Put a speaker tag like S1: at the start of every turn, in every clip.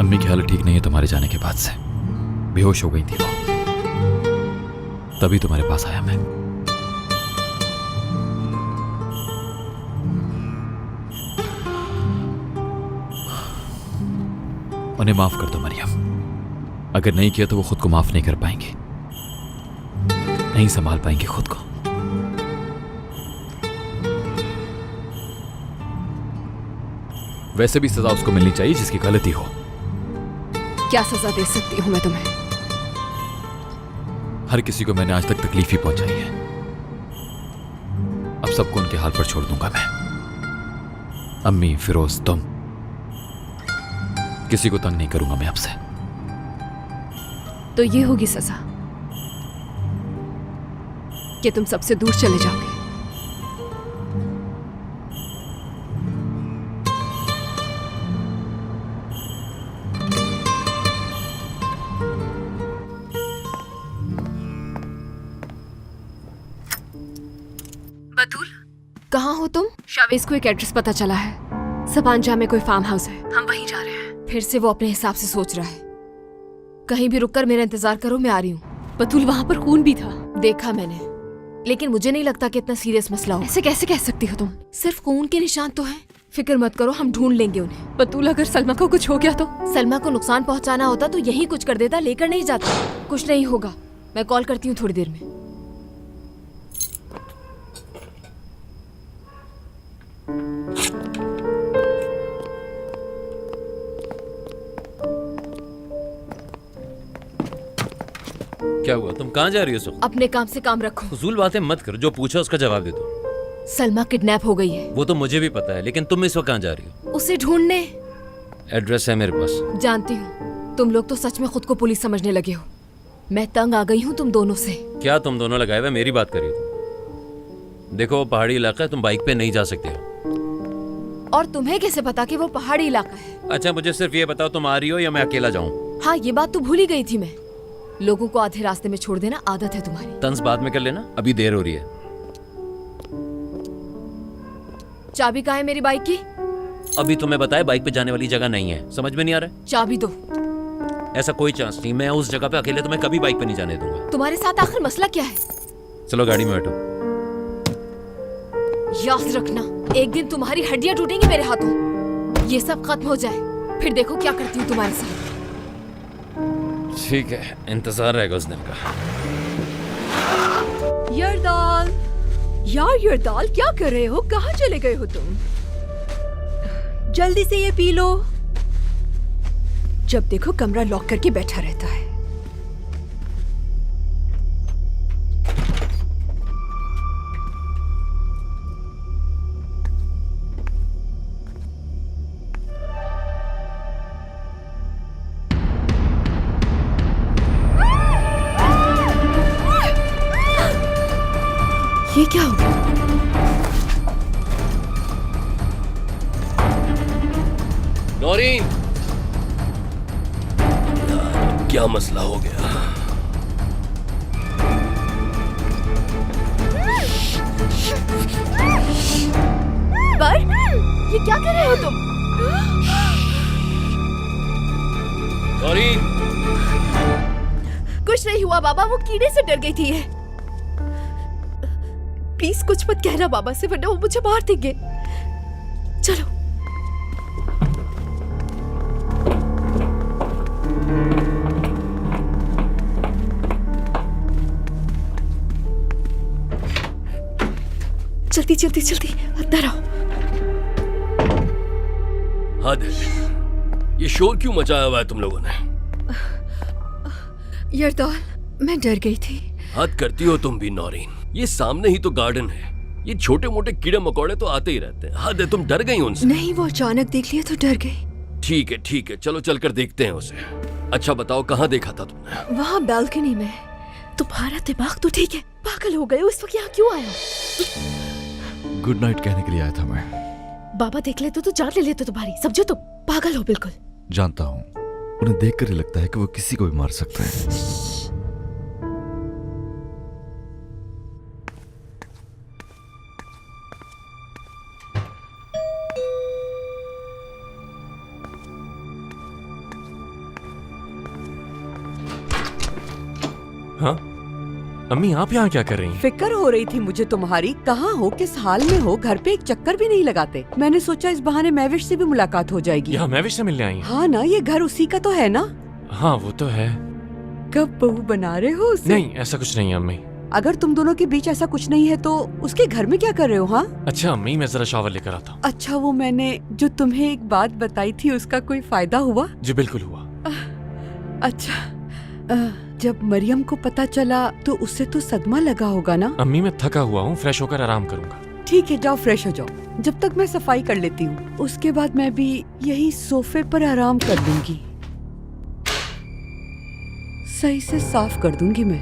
S1: अम्मी की हालत ठीक नहीं है तुम्हारे जाने के बाद से। बेहोश हो गई थी वो, तभी तुम्हारे पास आया मैं। उन्हें माफ कर दो मरियम। अगर नहीं किया तो वो खुद को माफ नहीं कर पाएंगे, नहीं संभाल पाएंगे खुद को। वैसे भी सजा उसको मिलनी चाहिए जिसकी गलती हो।
S2: क्या सजा दे सकती हूं मैं तुम्हें?
S1: हर किसी को मैंने आज तक तकलीफ ही पहुंचाई है, अब सबको उनके हाल पर छोड़ दूंगा मैं। अम्मी, फिरोज, तुम, किसी को तंग नहीं करूंगा मैं आपसे।
S2: तो ये होगी सजा कि तुम सबसे दूर चले जाओगे। बतूल, कहाँ हो तुम? शावेज को एक एड्रेस पता चला है। सबांजा में कोई फार्म हाउस है, हम वहीं जा रहे हैं। फिर से वो अपने हिसाब से सोच रहा है। कहीं भी रुककर मेरा इंतजार करो, मैं आ रही हूँ। बतूल, वहाँ पर खून भी था। देखा मैंने, लेकिन मुझे नहीं लगता कि इतना सीरियस मसला हो। ऐसे कैसे कह सकती हो तुम? सिर्फ खून के निशान तो हैं। फिक्र मत करो, हम ढूंढ लेंगे उन्हें। बतूल, अगर सलमा को कुछ हो गया तो? सलमा को नुकसान पहुँचाना होता तो यही कुछ कर देता, लेकर नहीं जाता। कुछ नहीं होगा, मैं कॉल करती हूँ थोड़ी देर में।
S3: क्या हुआ? तुम कहाँ जा रही हो सुख?
S2: अपने काम से काम रखो।
S3: फजूल बातें मत कर, जो पूछा उसका जवाब दे दो।
S2: सलमा किडनैप हो गई है।
S3: वो तो मुझे भी पता है, लेकिन तुम इस वक्त कहाँ जा रही हो?
S2: उसे ढूंढने।
S3: एड्रेस है मेरे पास।
S2: जानती हूँ, तुम लोग तो सच में खुद को पुलिस समझने लगे हो। मैं तंग आ गई हूँ तुम दोनों से।
S3: क्या तुम दोनों लगाए हुए मेरी बात कर रही हो? देखो, वो पहाड़ी इलाका है, तुम बाइक पे नहीं जा सकते हो।
S2: और तुम्हें कैसे पता कि वो पहाड़ी इलाका है?
S3: अच्छा, मुझे सिर्फ ये बताओ, तुम आ रही हो या मैं अकेला जाऊँ?
S2: हाँ, ये बात तो भूल ही गई थी मैं। लोगों को आधे रास्ते में छोड़ देना आदत है तुम्हारी।
S3: तंज बाद में कर लेना, अभी देर हो रही है।
S2: चाबी कहाँ है मेरी बाइक की?
S3: अभी तुम्हें बताया, बाइक पे जाने वाली जगह नहीं है। समझ में नहीं आ रहा?
S2: चाबी दो।
S3: ऐसा कोई चांस नहीं, मैं उस जगह पे अकेले तुम्हें कभी बाइक पे नहीं जाने दूंगा।
S2: तुम्हारे साथ आखिर मसला क्या है?
S3: चलो गाड़ी में बैठो।
S2: याद रखना, एक दिन तुम्हारी हड्डियां टूटेंगी मेरे हाथों। ये सब खत्म हो जाए, फिर देखो क्या करती हूँ तुम्हारे साथ।
S3: ठीक है, इंतजार रहेगा उस दिन का।
S4: यरदाल, यार यरदाल, क्या कर रहे हो? कहाँ चले गए हो तुम? जल्दी से ये पी लो। जब देखो कमरा लॉक करके बैठा रहता है।
S2: ये क्या हो गया?
S3: नौरीन, क्या मसला हो गया?
S2: पर ये क्या कर रहे हो तुम?
S3: नौरीन,
S2: कुछ नहीं हुआ बाबा, वो कीड़े से डर गई थी ये। प्लीज कुछ मत कहना बाबा से, वरना वो मुझे मार देंगे। चलो। जल्दी जल्दी जल्दी अंदर आओ।
S5: हद है, ये शोर क्यों मचाया हुआ है तुम लोगों ने?
S4: यरदाल, मैं डर गई थी।
S5: हद करती हो तुम भी नौरीन। ये सामने ही तो गार्डन है, ये छोटे मोटे कीड़े मकोड़े तो आते ही रहते हैं। हद है, तुम डर गई उनसे?
S4: नहीं, वो अचानक देख लिया तो डर गई।
S5: ठीक है, चलो चलकर देखते हैं उसे। अच्छा बताओ, कहाँ देखा था तुमने?
S4: वहाँ बालकनी में। तुम्हारा दिमाग तो ठीक है, पागल हो गए हो? इस वक्त यहाँ क्यों आए हो?
S1: गुड नाइट कहने के लिए आया था मैं।
S4: बाबा देख लेते तो जान ले लेते तुम्हारी। समझो तुम पागल हो बिल्कुल।
S1: जानता हूँ, उन्हें देखकर ही लगता है कि वो किसी को भी मार सकता है।
S6: हाँ अम्मी, आप यहाँ क्या कर रही हैं?
S7: फिक्र हो रही थी मुझे तुम्हारी, कहाँ हो, किस हाल में हो, घर पे एक चक्कर भी नहीं लगाते। मैंने सोचा इस बहाने महविश से भी मुलाकात हो जाएगी।
S6: यहाँ महविश से मिलने आई हैं?
S7: हाँ ना, ये घर उसी का तो है ना।
S6: हाँ वो तो है।
S7: कब बहू बना रहे हो उसे?
S6: नहीं ऐसा कुछ नहीं है अम्मी।
S7: अगर तुम दोनों के बीच ऐसा कुछ नहीं है तो उसके घर में क्या कर रहे हो? हाँ
S6: अच्छा अम्मी, मैं जरा शावर लेकर आता हूँ।
S7: अच्छा, वो मैंने जो तुम्हें एक बात बताई थी उसका कोई फायदा हुआ?
S6: जी बिल्कुल हुआ।
S7: अच्छा, जब मरियम को पता चला तो उसे तो सदमा लगा होगा ना?
S6: अम्मी मैं थका हुआ हूँ, फ्रेश होकर आराम करूंगा।
S7: ठीक है, जाओ फ्रेश हो जाओ, जब तक मैं सफाई कर लेती हूँ। उसके बाद मैं भी यही सोफे पर आराम कर लूंगी, सही से साफ कर दूंगी मैं।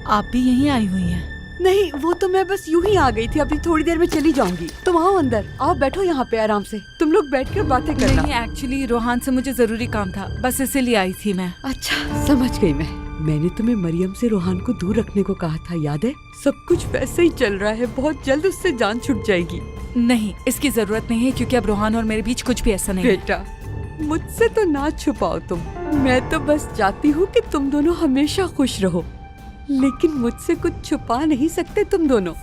S8: आप भी यहीं आई हुई हैं?
S7: नहीं, वो तो मैं बस यूं ही आ गई थी, अभी थोड़ी देर में चली जाऊंगी। तुम आओ अंदर, आओ बैठो यहाँ पे आराम से, तुम लोग बैठकर बातें करना।
S8: नहीं, एक्चुअली रोहान से मुझे जरूरी काम था, बस इसीलिए आई थी मैं।
S7: अच्छा समझ गई मैं। मैंने तुम्हें मरियम से रोहान को दूर रखने को कहा था, याद है? सब कुछ वैसे ही चल रहा है, बहुत जल्द उससे जान छूट जाएगी।
S8: नहीं, इसकी जरूरत नहीं है क्योंकि अब रोहान और मेरे बीच कुछ भी ऐसा नहीं है।
S7: बेटा मुझसे तो ना छुपाओ तुम, मैं तो बस चाहती हूँ कि तुम दोनों हमेशा खुश रहो, लेकिन मुझसे कुछ छुपा नहीं सकते तुम दोनों।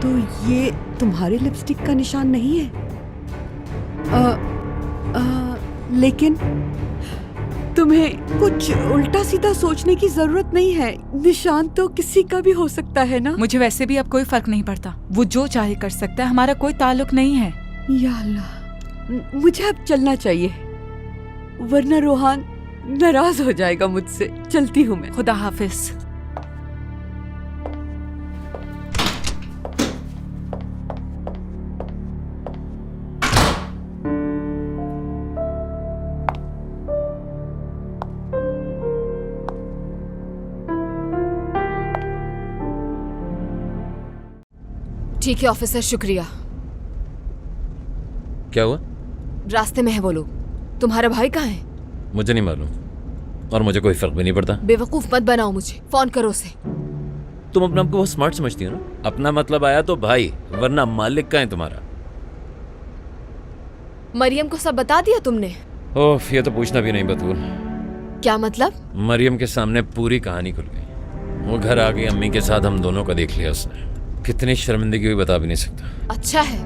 S7: तो ये तुम्हारे लिपस्टिक का निशान नहीं है? लेकिन तुम्हें कुछ उल्टा सीधा सोचने की जरूरत नहीं है, निशान तो किसी का भी हो सकता है ना।
S8: मुझे वैसे भी अब कोई फर्क नहीं पड़ता, वो जो चाहे कर सकता है, हमारा कोई ताल्लुक नहीं है।
S7: या अल्लाह, मुझे अब चलना चाहिए वरना रोहान नाराज हो जाएगा मुझसे। चलती हूँ मैं।
S8: खुदा हाफिज।
S2: ठीक है ऑफिसर, शुक्रिया।
S3: क्या हुआ?
S2: रास्ते में है वो लोग। तुम्हारा भाई कहाँ है?
S3: मुझे नहीं मालूम, और मुझे कोई फर्क भी नहीं पड़ता।
S2: बेवकूफ मत बनाओ मुझे, फोन करो उसे।
S3: तुम अपने आप को बहुत स्मार्ट समझती हो ना। अपना मतलब आया तो भाई, वरना मालिक का है तुम्हारा।
S2: मरियम को सब बता दिया तुमने?
S3: ओह, ये तो पूछना भी नहीं बतूल।
S2: क्या मतलब?
S3: मरियम के सामने पूरी कहानी खुल गई। वो घर आ गई, अम्मी के साथ हम दोनों का देख लिया उसने। कितनी शर्मिंदगी हुई बता भी नहीं सकता।
S2: अच्छा है,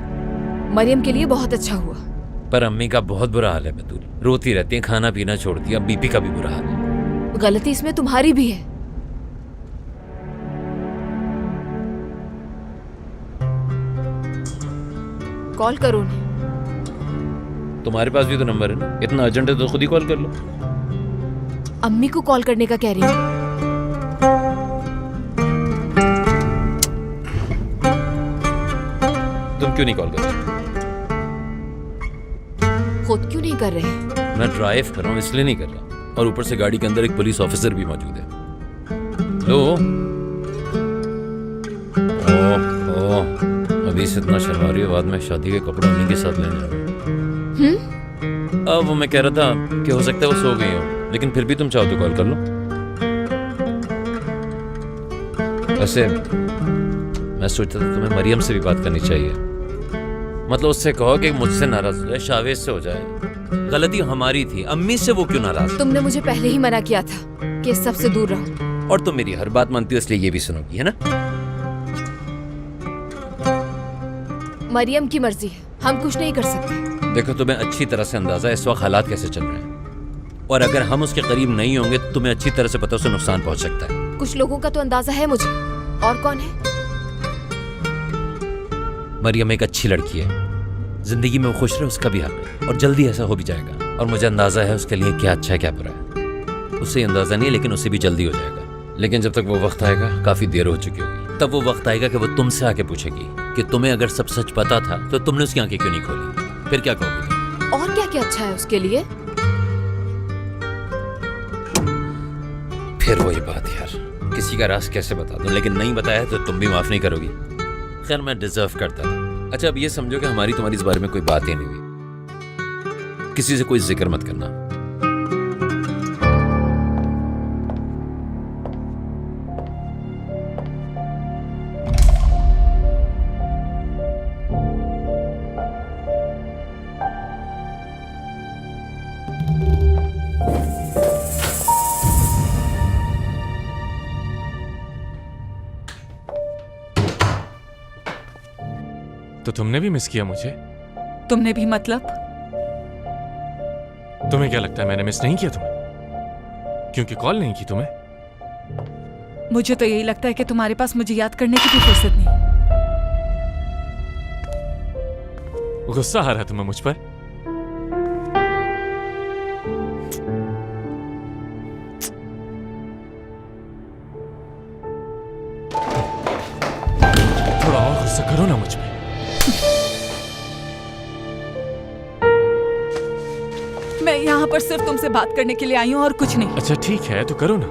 S2: मरियम के लिए बहुत अच्छा हुआ।
S3: पर अम्मी का बहुत बुरा हाल है बतूल, रोती रहती है, खाना पीना छोड़ती है। अब बीपी का भी बुरा हाल है।
S2: गलती इसमें तुम्हारी भी है। कॉल करो उन्हें।
S3: तुम्हारे पास भी तो नंबर है ना, इतना अर्जेंट है तो खुद ही कॉल कर लो।
S2: अम्मी को कॉल करने का कह रही हूँ।
S3: तुम क्यों नहीं कॉल कर रहे?
S2: खुद क्यों नहीं कर रहे?
S3: मैं ड्राइव कर रहा हूँ इसलिए नहीं कर रहा, और ऊपर से गाड़ी के अंदर एक पुलिस ऑफिसर भी मौजूद है। लो। ओह, अभी से इतना शर्मा रही हो, बाद में शादी के कपड़े उन्हीं के साथ लेने जाओ। अब वो मैं कह रहा था कि हो सकता है वो सो गई हो, लेकिन फिर भी तुम चाहो तो कॉल कर लो। वैसे मैं सोचता था तुम्हें मरियम से भी बात करनी चाहिए। मतलब उससे कहो कि मुझसे नाराज हो जाए, शावेज से हो जाए। गलती हमारी थी, अम्मी से वो क्यों नाराज?
S2: तुमने मुझे पहले ही मना किया था कि इस सब से दूर रहो।
S3: और तुम मेरी हर बात मानती हो, इसलिए ये भी सुनोगी, है ना?
S2: मरियम की मर्जी है, हम कुछ नहीं कर सकते।
S3: देखो, तुम्हें अच्छी तरह से अंदाजा है इस वक्त हालात कैसे चल रहे हैं, और अगर हम उसके करीब नहीं होंगे तो तुम्हें अच्छी तरह से पता उसे नुकसान पहुंच सकता है।
S2: कुछ लोगों का तो अंदाजा है मुझे। और कौन है?
S3: मरियम एक अच्छी लड़की है, जिंदगी में वो खुश रहे उसका भी हक है, और जल्दी ऐसा हो भी जाएगा। और मुझे अंदाजा है उसके लिए क्या अच्छा है क्या बुरा है। उसे अंदाजा नहीं है, लेकिन उसे भी जल्दी हो जाएगा। लेकिन जब तक वो वक्त आएगा, काफी देर हो चुकी होगी, तब वो वक्त आएगा कि वो तुमसे आके पूछेगी कि तुम्हें अगर सब सच पता था तो तुमने उसकी आंखें क्यों नहीं खोली। फिर क्या कहोगी?
S2: और क्या क्या अच्छा है उसके लिए?
S3: फिर वही बात यार, किसी का राज कैसे बता दूं, लेकिन नहीं बताया तो तुम भी माफ नहीं करोगी। खैर, मैं डिजर्व करता था। अच्छा, अब ये समझो कि हमारी तुम्हारी इस बारे में कोई बात ही नहीं हुई। किसी से कोई जिक्र मत करना।
S6: तो तुमने भी मिस किया मुझे?
S8: तुमने भी मतलब?
S6: तुम्हें क्या लगता है मैंने मिस नहीं किया तुम्हें क्योंकि कॉल नहीं की तुम्हें?
S8: मुझे तो यही लगता है कि तुम्हारे पास मुझे याद करने की भी फुर्सत नहीं।
S6: गुस्सा आ रहा है तुम्हें मुझ पर? थोड़ा और गुस्सा करो ना मुझ पे।
S8: मैं यहाँ पर सिर्फ तुमसे बात करने के लिए आई हूँ और कुछ नहीं।
S6: अच्छा ठीक है तो करो ना।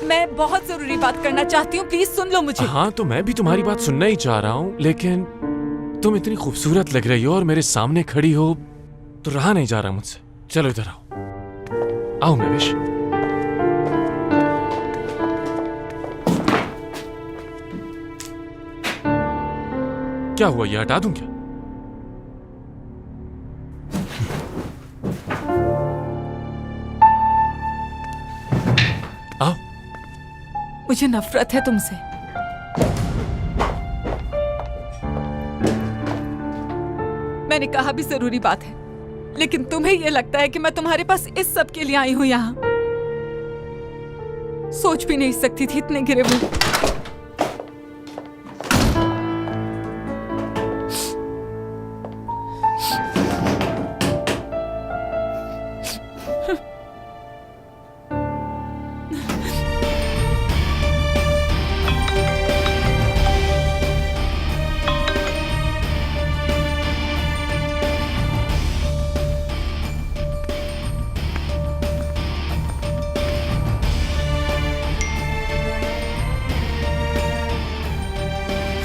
S8: मैं बहुत जरूरी बात करना चाहती हूँ, प्लीज सुन लो मुझे।
S6: हाँ तो मैं भी तुम्हारी बात सुनना ही चाह रहा हूँ, लेकिन तुम इतनी खूबसूरत लग रही हो और मेरे सामने खड़ी हो तो रहा नहीं जा रहा मुझसे। चलो इधर आओ। आओ महविश। क्या हुआ, ये हटा दूं क्या? आओ।
S8: मुझे नफरत है तुमसे। मैंने कहा भी जरूरी बात है, लेकिन तुम्हें यह लगता है कि मैं तुम्हारे पास इस सब के लिए आई हूं यहाँ। सोच भी नहीं सकती थी इतने गिरे हुए।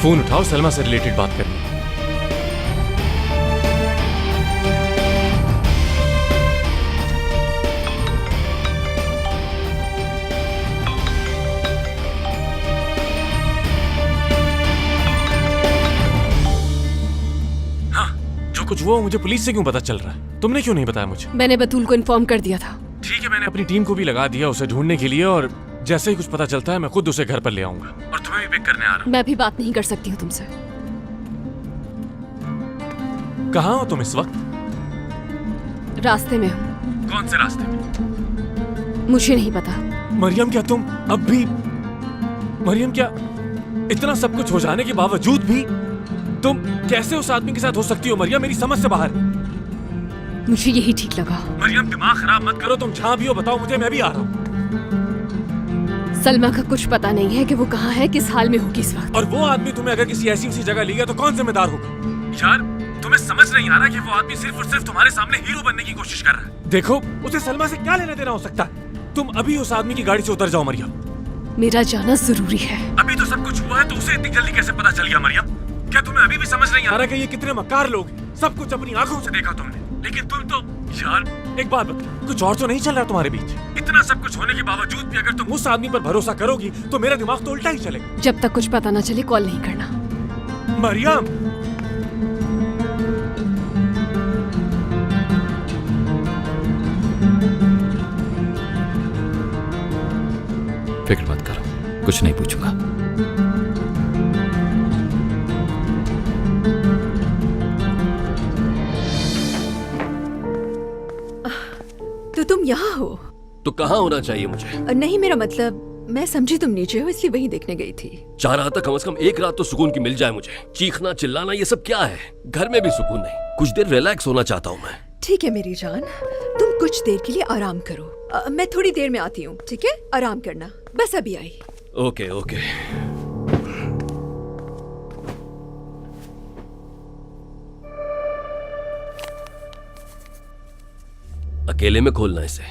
S6: फोन उठाओ, सलमा से रिलेटेड बात करनी। हाँ, जो कुछ हुआ मुझे पुलिस से क्यों पता चल रहा है? तुमने क्यों नहीं बताया मुझे?
S2: मैंने बतूल को इन्फॉर्म कर दिया था।
S6: ठीक है, मैंने अपनी टीम को भी लगा दिया उसे ढूंढने के लिए, और जैसे ही कुछ पता चलता है मैं खुद उसे घर पर ले आऊंगा और तुम्हें भी पिक करने आ रहा हूं।
S2: मैं भी बात नहीं कर सकती हूँ तुमसे।
S6: कहाँ हो तुम इस वक्त?
S2: रास्ते में हूँ।
S6: कौन से रास्ते में?
S2: मुझे नहीं पता।
S6: मरियम, क्या तुम अब भी? मरियम, क्या इतना सब कुछ हो जाने के बावजूद भी तुम कैसे उस आदमी के साथ हो सकती हो? मरियम, मेरी समझ से बाहर।
S2: मुझे यही ठीक लगा।
S6: मरियम, दिमाग खराब मत करो, तुम जहां भी हो बताओ मुझे, मैं भी आ रहा हूँ।
S2: सलमा का कुछ पता नहीं है कि वो कहाँ है, किस हाल में होगी इस वक्त।
S6: और वो आदमी तुम्हें अगर किसी ऐसी उसी जगह ले गया तो कौन जिम्मेदार होगा? यार, तुम्हें समझ नहीं आ रहा कि वो आदमी सिर्फ और सिर्फ तुम्हारे सामने हीरो बनने की कोशिश कर रहा है। देखो, उसे सलमा से क्या लेना देना हो सकता है? तुम अभी उस आदमी की गाड़ी से उतर जाओ मरियम।
S2: मेरा जाना जरूरी है।
S6: अभी तो सब कुछ हुआ है तो उसे इतनी जल्दी कैसे पता चल गया मरियम? क्या तुम्हें अभी भी समझ नहीं आ रहा कि ये कितने मक्कार लोग हैं? सब कुछ अपनी आंखों से देखा तुमने, लेकिन तुम तो यार, एक बात बता, कुछ और तो नहीं चल रहा तुम्हारे बीच? इतना सब कुछ होने के बावजूद भी अगर तुम उस आदमी पर भरोसा करोगी तो मेरा दिमाग तो उल्टा ही चलेगा।
S2: जब तक कुछ पता ना चले कॉल नहीं करना।
S6: मरियम,
S1: फिक्र मत करो, कुछ नहीं पूछूंगा।
S4: तो तुम यहाँ हो?
S5: तो कहाँ होना चाहिए मुझे?
S4: नहीं, मेरा मतलब मैं समझी तुम नीचे हो इसलिए वहीं देखने गई थी।
S5: चाह रहा था कम से कम एक रात तो सुकून की मिल जाए मुझे। चीखना चिल्लाना ये सब क्या है? घर में भी सुकून नहीं, कुछ देर रिलैक्स होना चाहता हूँ मैं।
S4: ठीक है मेरी जान, तुम कुछ देर के लिए आराम करो। मैं थोड़ी देर में आती हूँ, ठीक है? आराम करना, बस अभी आई।
S5: Okay okay. अकेले में खोलना इसे।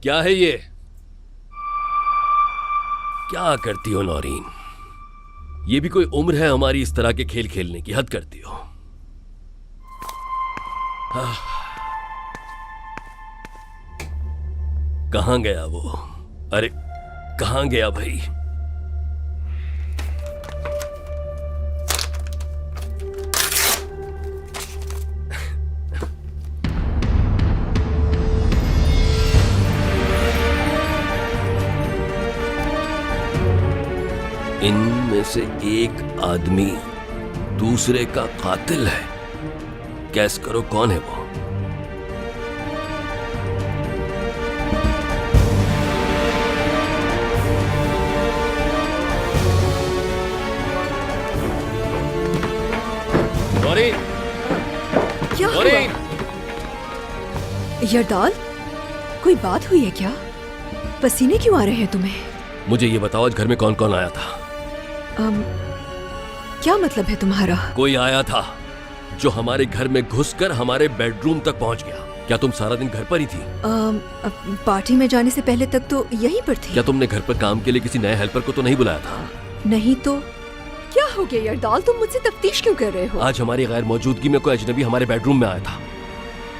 S5: क्या है ये? क्या करती हो नौरीन? ये भी कोई उम्र है हमारी इस तरह के खेल खेलने की? हद करती हो। कहाँ गया वो? अरे कहाँ गया भाई? इनमें से एक आदमी दूसरे का कातिल है। गैस करो कौन है वो? नौरीन,
S7: क्या हुआ?
S5: नौरीन!
S7: यरदाल, कोई बात हुई है क्या? पसीने क्यों आ रहे हैं तुम्हें?
S5: मुझे ये बताओ आज घर में कौन कौन आया था?
S7: क्या मतलब है तुम्हारा?
S5: कोई आया था जो हमारे घर में घुसकर हमारे बेडरूम तक पहुंच गया। क्या तुम सारा दिन घर पर ही थी?
S7: पार्टी में जाने से पहले तक तो यहीं पर थी।
S5: क्या तुमने घर पर काम के लिए किसी नए हेल्पर को तो नहीं बुलाया था?
S7: नहीं तो क्या हो गया यरदाल, तुम मुझसे तफ्तीश क्यों कर रहे हो?
S5: आज हमारी गैर मौजूदगी में कोई अजनबी हमारे बेडरूम में आया था।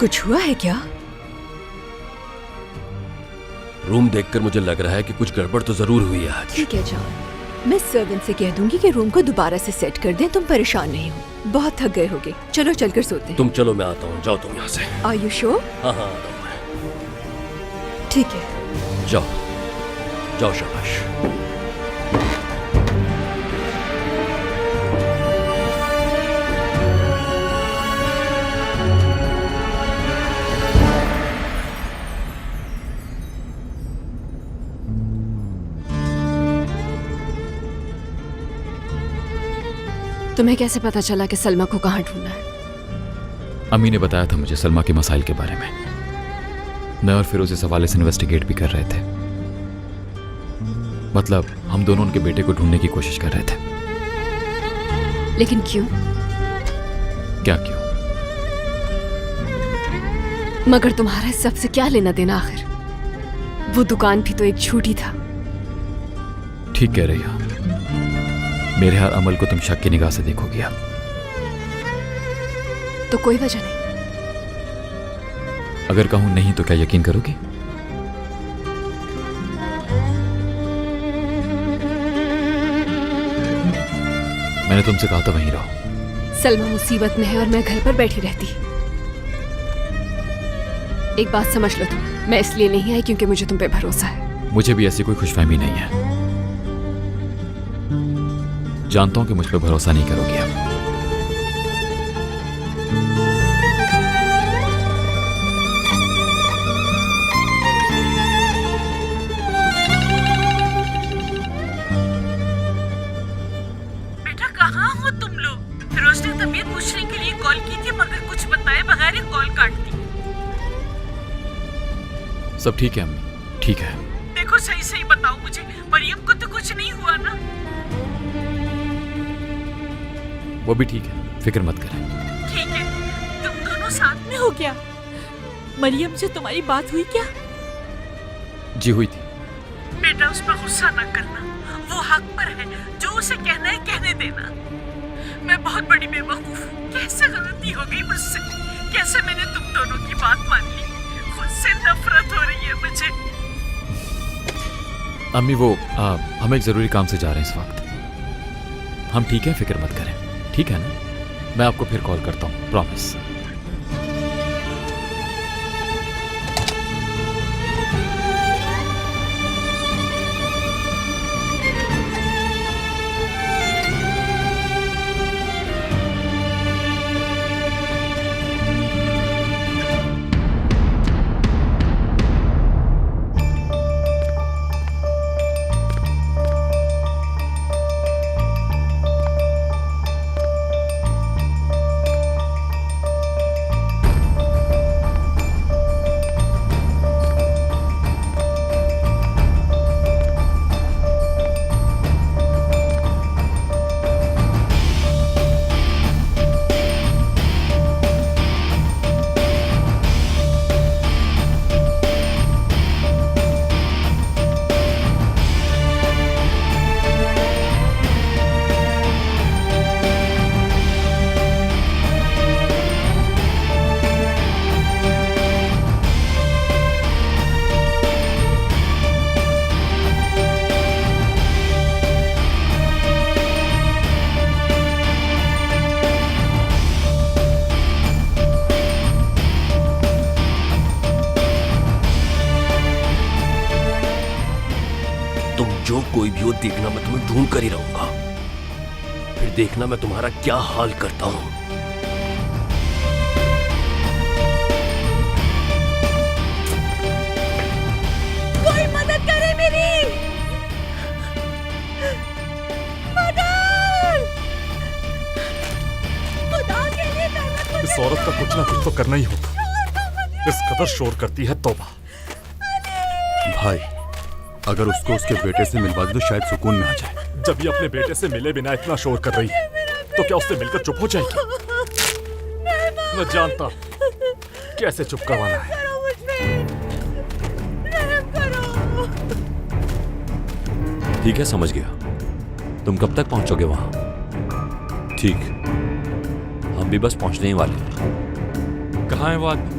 S7: कुछ हुआ है क्या?
S5: रूम देखकर मुझे लग रहा है कि कुछ गड़बड़ तो जरूर हुई है आज।
S7: ठीक है जान, मैं सर्वेंट से कह दूंगी कि रूम को दोबारा से सेट कर दें। तुम परेशान नहीं हो, बहुत थक गए होगे। चलो चलकर सोते हैं।
S5: तुम चलो, मैं आता हूँ। जाओ तुम यहाँ से।
S7: Are you sure?
S5: हाँ हाँ, आता हूँ मैं।
S7: ठीक है,
S5: जाओ जाओ, शाबाश।
S2: तुम्हें कैसे पता चला कि सलमा को कहाँ ढूंढना है?
S1: अम्मी ने बताया था मुझे सलमा के मसाइल के बारे में। मैं और फिरोज इस हवाले से इन्वेस्टिगेट भी कर रहे थे। मतलब हम दोनों उनके बेटे को ढूंढने की कोशिश कर रहे थे।
S2: लेकिन क्यों?
S1: क्या क्यों?
S2: मगर तुम्हारा इस सबसे क्या लेना देना आखिर? वो दुकान भी तो एक झूठी था।
S1: ठीक कह रही हो। मेरे हर अमल को तुम शक की निगाह से देखोगी अब।
S2: तो कोई वजह नहीं?
S1: अगर कहूं नहीं तो क्या यकीन करोगी? मैंने तुमसे कहा था वहीं रहो।
S2: सलमा मुसीबत में है और मैं घर पर बैठी रहती। एक बात समझ लो तुम, मैं इसलिए नहीं आई क्योंकि मुझे तुम पे भरोसा है।
S1: मुझे भी ऐसी कोई खुशफहमी नहीं है। जानता हूं कि मुझ पर भरोसा नहीं करोगी अब।
S8: बेटा कहाँ हो तुम लोग? फिरोज ने तबीयत पूछने के लिए कॉल की थी, मगर कुछ बताए बगैर ही कॉल काट दी।
S1: सब ठीक है अम्मी, ठीक है।
S8: देखो सही सही बताओ मुझे, मरियम को तो कुछ नहीं हुआ ना?
S1: वो भी ठीक है, फिक्र मत करें।
S8: ठीक है, तुम दोनों साथ में हो क्या? मरियम से तुम्हारी बात हुई क्या?
S1: जी हुई थी।
S8: बेटा उस पर गुस्सा न करना, वो हक पर है। जो उसे कहना है कहने देना। मैं बहुत बड़ी बेवकूफ हूँ। कैसे गलती हो गई मुझसे? कैसे मैंने तुम दोनों की बात मान ली? खुद से नफरत हो रही है मुझे।
S1: अम्मी वो हम एक जरूरी काम से जा रहे हैं इस वक्त। हम ठीक है, फिक्र मत करें। ठीक है ना? मैं आपको फिर कॉल करता हूँ, प्रॉमिस।
S5: कोई भी हो, देखना मैं तुम्हें ढूंढ कर ही रहूंगा। फिर देखना मैं तुम्हारा क्या हाल करता हूं।
S4: कोई मदद करे मेरी, मदद! खुदा के लिए मेहनत
S6: इस औरत का कुछ ना कुछ तो करना ही होगा। इस कदर शोर करती है, तौबा।
S9: भाई, अगर उसको उसके बेटे से मिलवा दे तो शायद सुकून में आ जाए।
S6: जब ये अपने बेटे से मिले बिना इतना शोर कर रही है, तो क्या उससे मिलकर चुप हो जाएगी? मैं जानता हूं कैसे चुप करवाना है।
S3: ठीक है, समझ गया। तुम कब तक पहुंचोगे वहां? ठीक, हम भी बस पहुंचने ही वाले हैं।
S6: कहाँ है वो आदमी?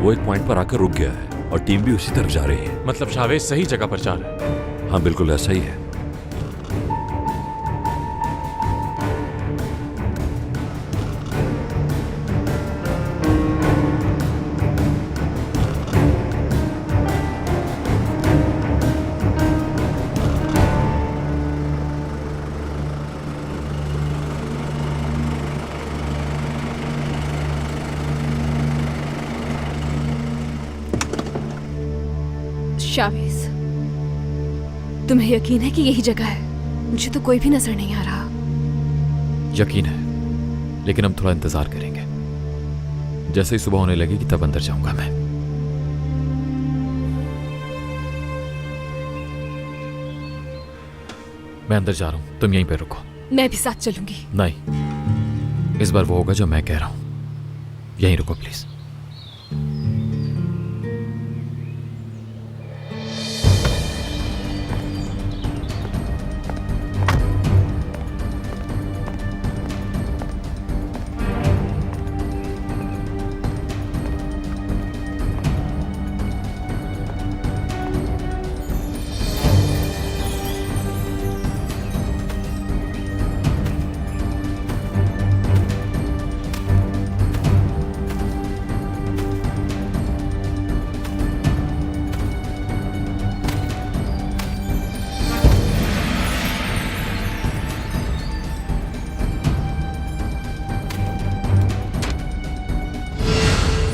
S3: वो एक पॉइंट पर आकर रुक गया है और टीम भी उसी तरफ जा रही है।
S6: मतलब शावेज सही जगह पर जा रहा है?
S3: हाँ, बिल्कुल ऐसा ही है।
S2: शावेज, तुम्हें यकीन है कि यही जगह है? मुझे तो कोई भी नजर नहीं आ रहा।
S1: यकीन है, लेकिन हम थोड़ा इंतजार करेंगे। जैसे ही सुबह होने लगेगी तब अंदर जाऊंगा मैं। मैं अंदर जा रहा हूं, तुम यहीं पे रुको।
S2: मैं भी साथ चलूंगी।
S1: नहीं, इस बार वो होगा जो मैं कह रहा हूं। यहीं रुको प्लीज।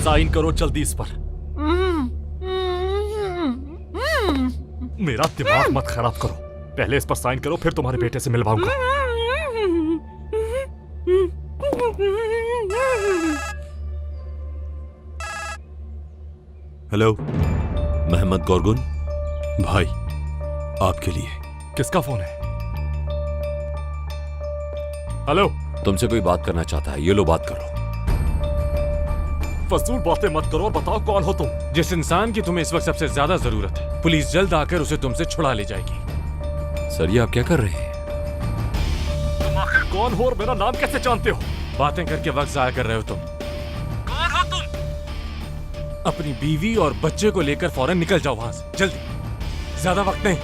S6: साइन करो जल्दी इस पर। मेरा दिमाग मत खराब करो। पहले इस पर साइन करो, फिर तुम्हारे बेटे से मिलवाऊंगा।
S9: हेलो
S3: मोहम्मद गोरगुन।
S9: भाई, आपके लिए।
S6: किसका फोन है? हेलो।
S3: तुमसे कोई बात करना चाहता है, ये लो बात करो।
S6: फजूल बातें मत करो और बताओ कौन हो तुम? जिस इंसान की तुम्हें इस वक्त सबसे ज्यादा जरूरत है, पुलिस जल्द आकर उसे तुमसे छुड़ा ले जाएगी।
S3: सर, ये आप क्या कर रहे हैं?
S6: तुम आखिर कौन हो और मेरा नाम कैसे जानते हो? बातें करके वक्त जाया कर रहे हो तुम। कौन हो तुम? अपनी बीवी और बच्चे को लेकर फौरन निकल जाओ वहां से, जल्दी। ज्यादा वक्त नहीं।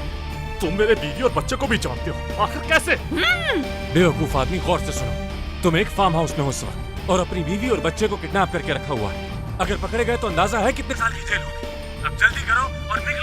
S6: तुम मेरे बीवी और बच्चे को भी जानते हो, आखिर कैसे? बेवकूफ आदमी, गौर से सुनो। तुम एक फार्म हाउस में हो इस वक्त और अपनी बीवी और बच्चे को किडनैप करके रखा हुआ है। अगर पकड़े गए तो अंदाजा है कितने साल की जेल होगी। अब जल्दी करो और निकल